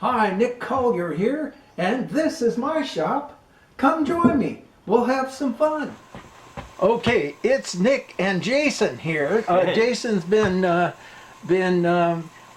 Hi, Nick Collier here, and this is my shop. Come join me. We'll have some fun. Okay, it's Nick and Jason here. Jason's been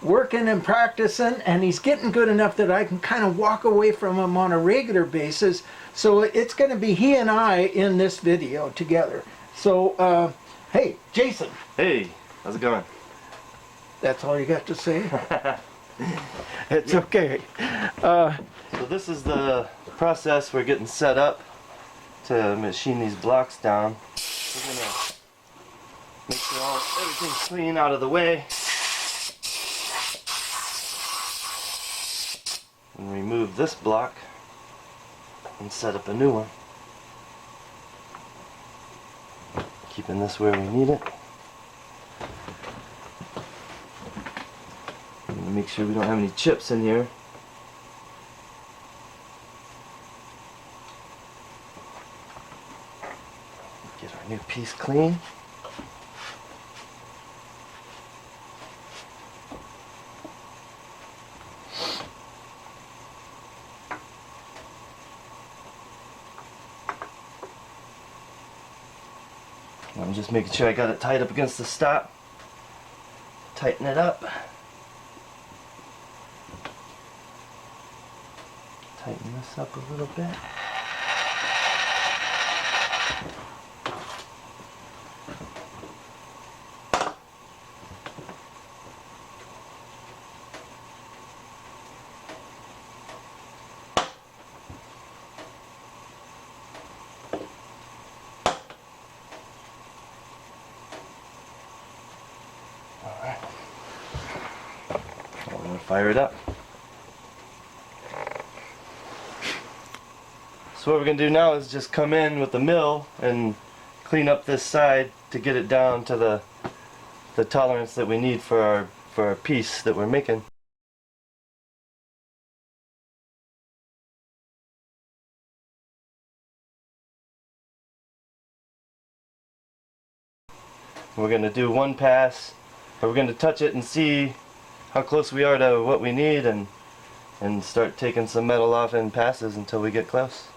working and practicing, and he's getting good enough that I can kind of walk away from him on a regular basis. So it's going to be he and I in this video together. So, hey, Jason. Hey, how's it going? That's all you got to say? It's okay. So this is the process we're getting set up to machine these blocks down. We're gonna make sure everything's clean out of the way and remove this block and set up a new one, keeping this where we need it. Make sure we don't have any chips in here. Get our new piece clean. I'm just making sure I got it tied up against the stop. Tighten it up. Tighten this up a little bit. All right. I'm going to fire it up. So what we're going to do now is just come in with the mill and clean up this side to get it down to the tolerance that we need for our piece that we're making. We're going to do one pass, but we're going to touch it and see how close we are to what we need and start taking some metal off in passes until we get close.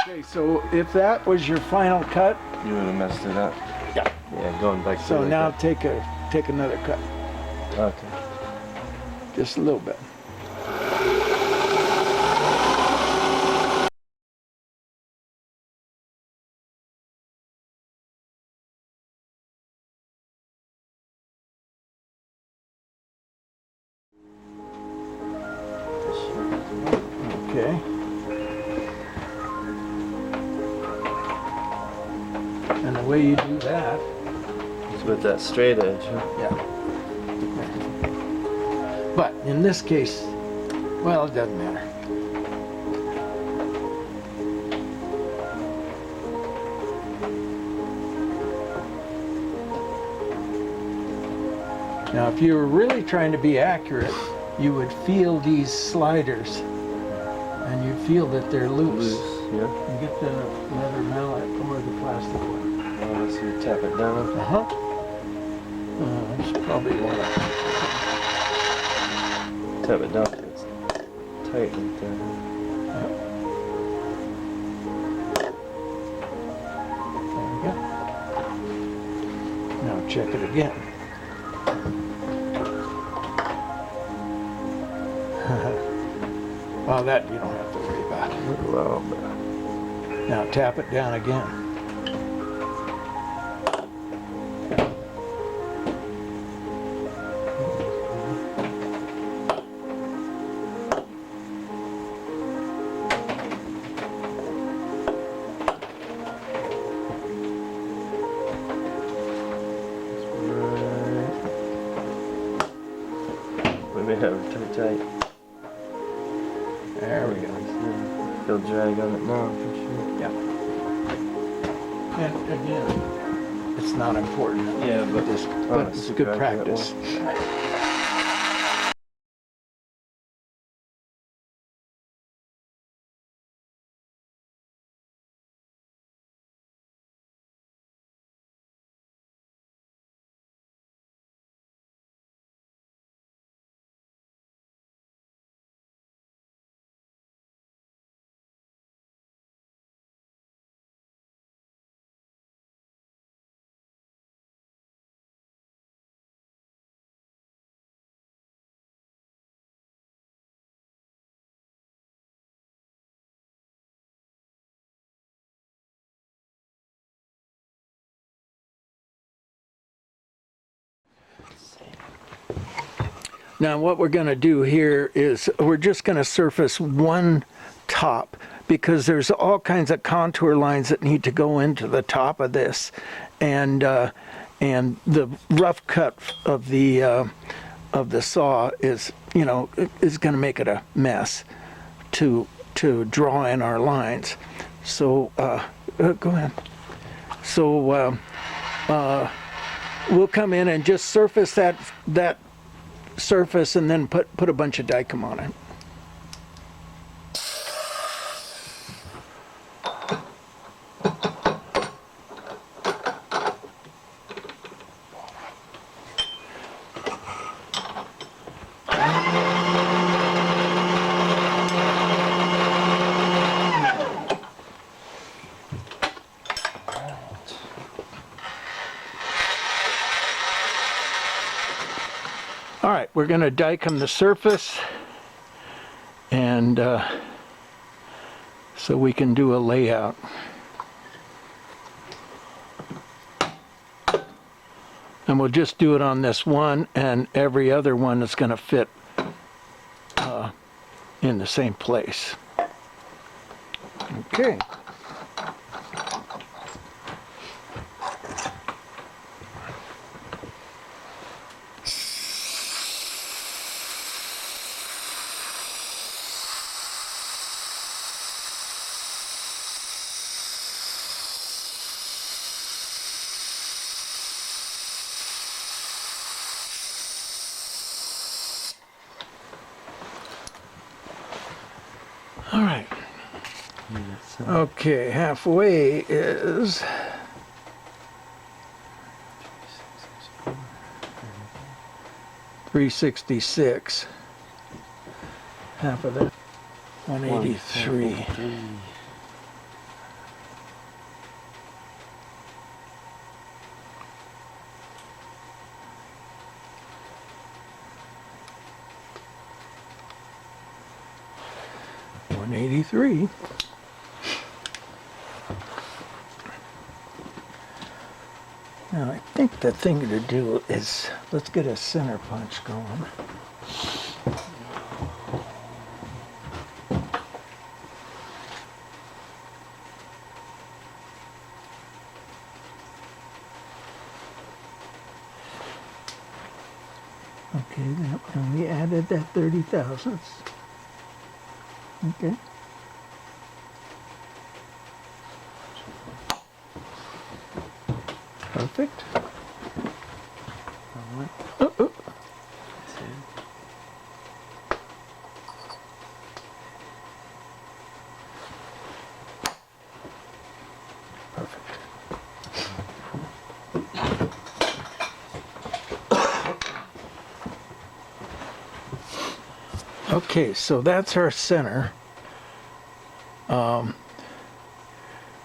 Okay, so if that was your final cut, You would have messed it up. Yeah. Yeah, going back to so like now that. take another cut, Okay. just a little bit. Okay. And the way you do that, It's with that straight edge, huh? yeah. But in this case, well, it doesn't matter. Now, if you were really trying to be accurate, you would feel these sliders, and you feel that they're loose. Yeah. You get the leather mallet or the plastic one. Well, so you tap it down. It's probably one. Tap it down so it's tight right there. There we go. Now check it again. Well, that you don't have to worry about. A little bit. Now tap it down again. We may have it tight. There we go. Feel drag on it now for sure. Yeah. And again, it's not important. Yeah, but it's good practice. Now what we're going to do here is we're just going to surface one top, because there's all kinds of contour lines that need to go into the top of this, and the rough cut of the saw is, you know, is going to make it a mess to draw in our lines. So go ahead. So we'll come in and just surface that surface, and then put a bunch of Dykem on it. All right, we're going to Dykem the surface, and so we can do a layout. And we'll just do it on this one, and every other one is going to fit in the same place. Okay. All right. Okay, halfway is 366. Half of that, 183. $183. Now I think the thing to do is, let's get a center punch going. Okay, and we added that 30 thousandths. Okay. Perfect. Alright. Oh, oh. Perfect. Okay, so that's our center.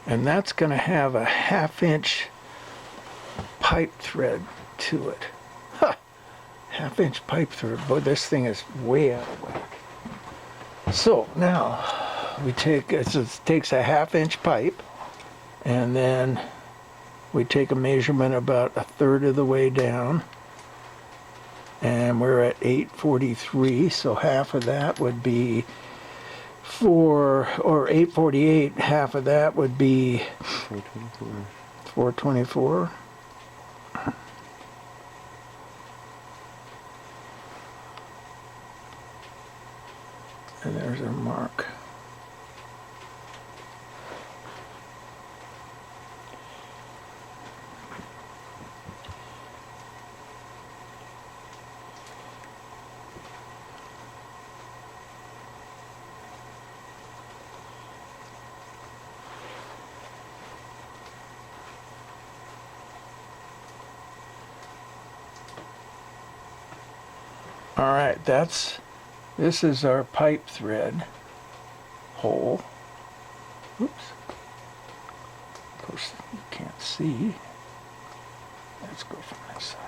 And that's going to have a 1/2 inch pipe thread to it. Ha! 1/2 inch pipe thread. Boy, this thing is way out of whack. So now we take, it takes a 1/2 inch pipe, and then we take a measurement about 1/3 of the way down. And we're at 843, so half of that would be 848, half of that would be 424. 424. And there's our mark. All right, this is our pipe thread hole. Oops. Of course, you can't see. Let's go from this side.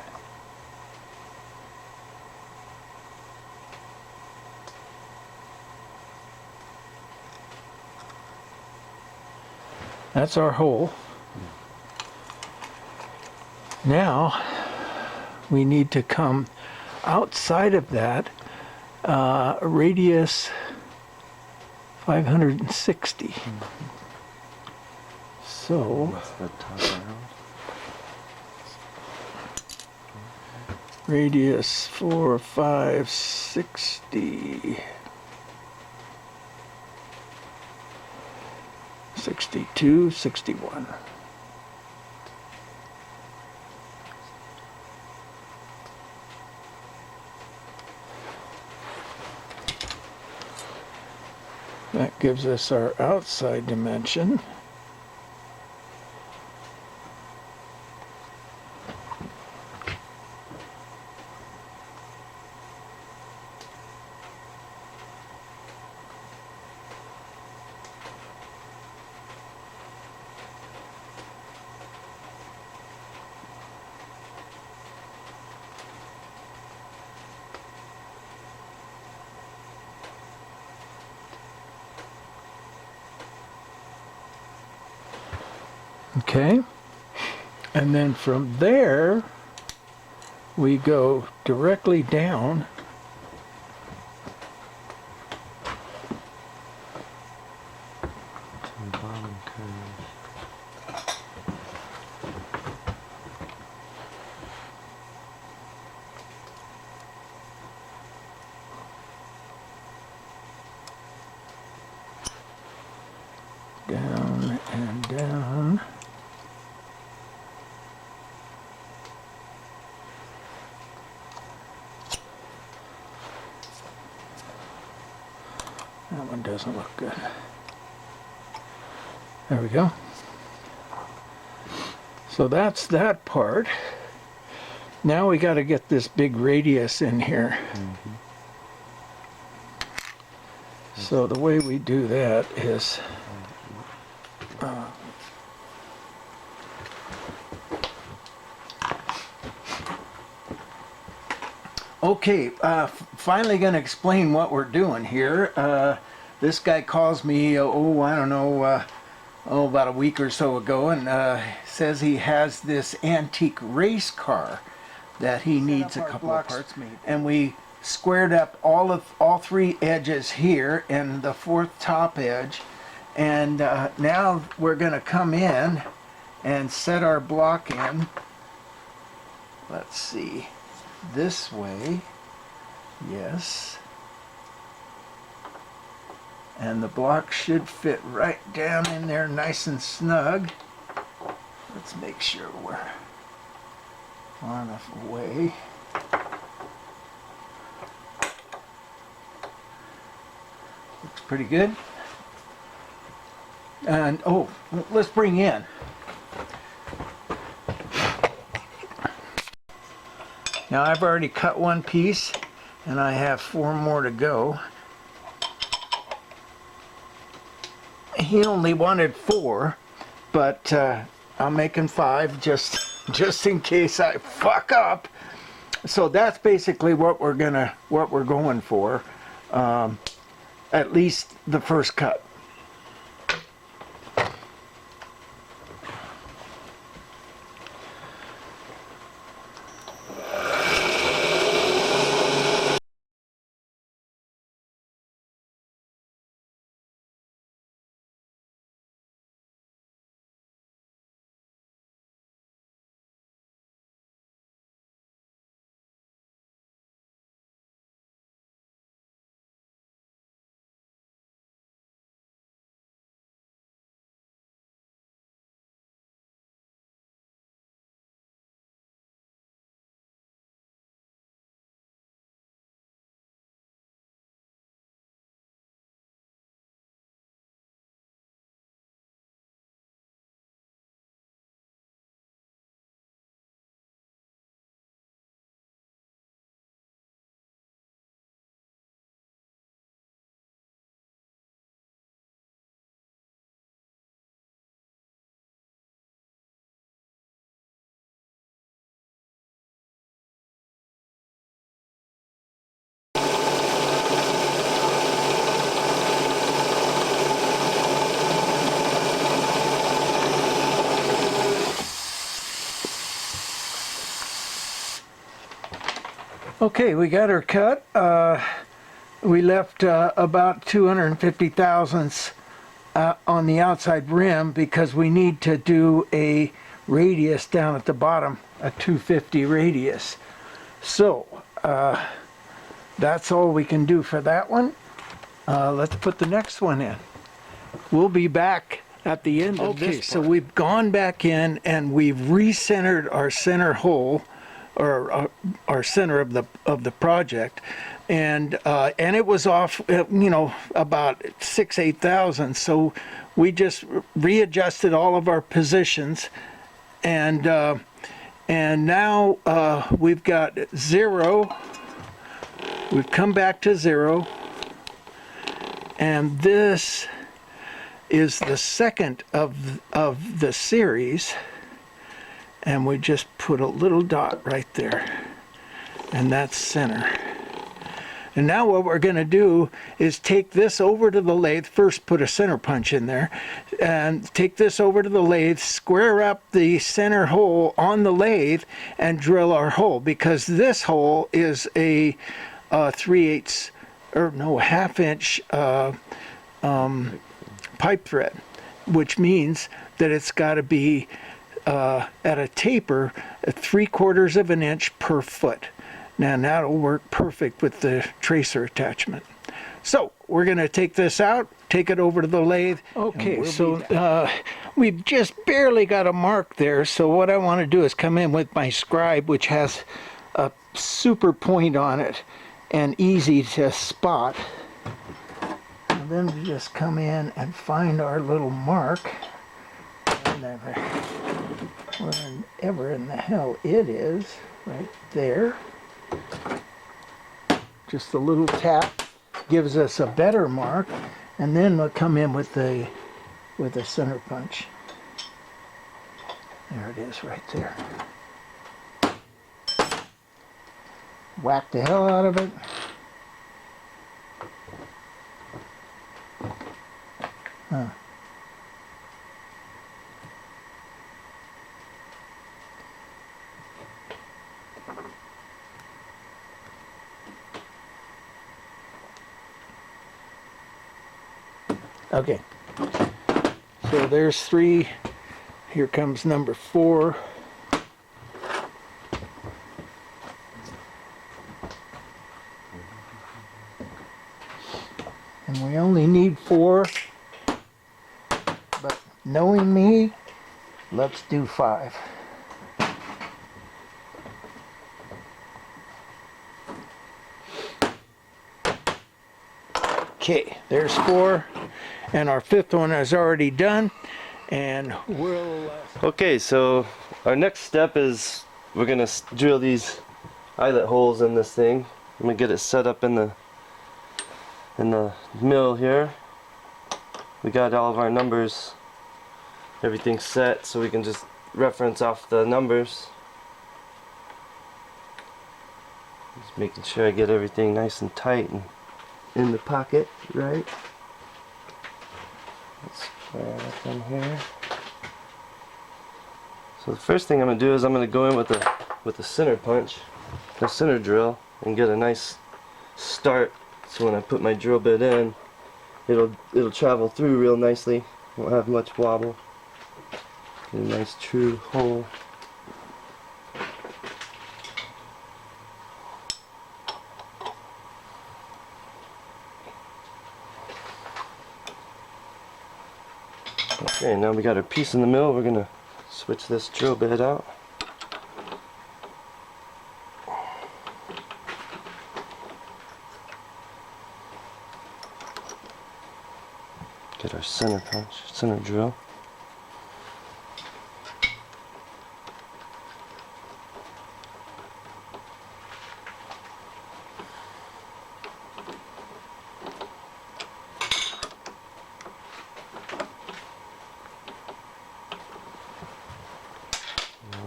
That's our hole. Now, we need to come outside of that, radius 560. So That's the top round. radius 4, 5, 60. 62, 61. That gives us our outside dimension. Okay, and then from there we go directly down To the bottom curve. down and down. That one doesn't look good. There we go. So that's that part. Now we got to get this big radius in here. Mm-hmm. So the way we do that is okay, finally going to explain what we're doing here. This guy calls me, I don't know, about a week or so ago, and says he has this antique race car that he needs a couple of parts made. And we squared up all 3 edges here and the 4th top edge. And now we're going to come in and set our block in. Let's see. This way. Yes. And the block should fit right down in there nice and snug. Let's make sure we're far enough away. Looks pretty good. And oh, let's bring in. Now I've already cut one piece and I have 4 more to go. He only wanted 4, but I'm making 5 just in case I fuck up. So that's basically what we're going for. At least the first cut. Okay, we got her cut. We left about 250 thousandths on the outside rim because we need to do a radius down at the bottom, a 250 radius. So that's all we can do for that one. Let's put the next one in. We'll be back at the end of this part. So we've gone back in and we've recentered our center hole, or our center of the project, and it was off, about 6-8 thousandths. So we just readjusted all of our positions, and now we've got 0. We've come back to 0, and this is the second of the series. And we just put a little dot right there, and that's center. And now what we're going to do is take this over to the lathe. First put a center punch in there, and take this over to the lathe, square up the center hole on the lathe, and drill our hole, because this hole is a 1/2 inch pipe thread, which means that it's got to be at a taper at 3/4 of an inch per foot. Now that'll work perfect with the tracer attachment. So we're going to take this out, take it over to the lathe. Okay, so we've just barely got a mark there. So what I want to do is come in with my scribe, which has a super point on it and easy to spot. And then we just come in and find our little mark. Wherever in the hell it is, right there. Just a little tap gives us a better mark, and then we'll come in with a center punch. There it is, right there. Whack the hell out of it. Huh. Okay, so there's 3. Here comes number 4. We only need 4, but knowing me, let's do 5. Okay, there's 4, and our 5th one is already done, and we'll... Okay, so our next step is we're gonna drill these eyelet holes in this thing. I'm gonna get it set up in the mill here. We got all of our numbers, everything set, so we can just reference off the numbers. Just making sure I get everything nice and tight and in the pocket, right? Let's square that in here. So the first thing I'm gonna do is I'm gonna go in with a center punch, a center drill, and get a nice start. So when I put my drill bit in, it'll travel through real nicely. Won't have much wobble. Get a nice true hole. Okay, now we got our piece in the middle. We're gonna switch this drill bit out. Get our center punch, center drill.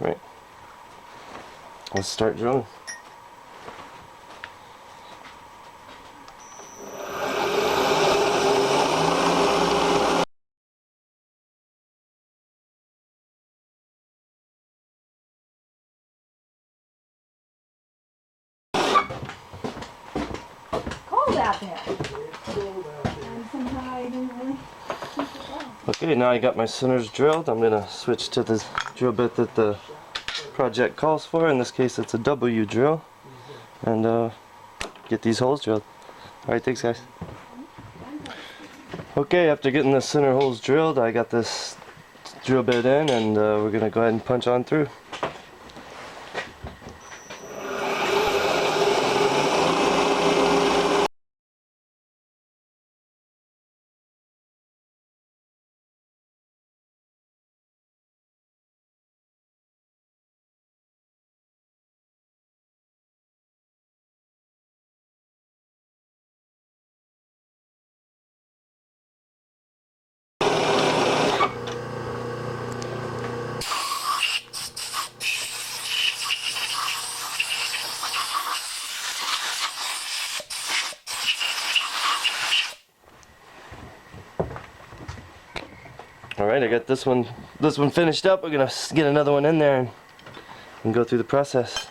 Alright, let's start drilling. Cold out there. And somehow I didn't really keep it well. Okay, now I got my centers drilled. I'm gonna switch to the drill bit that the project calls for. In this case, it's a W drill, and get these holes drilled. All right, thanks, guys. Okay, after getting the center holes drilled, I got this drill bit in, and we're gonna go ahead and punch on through. All right, I got this one finished up. We're gonna get another one in there and go through the process.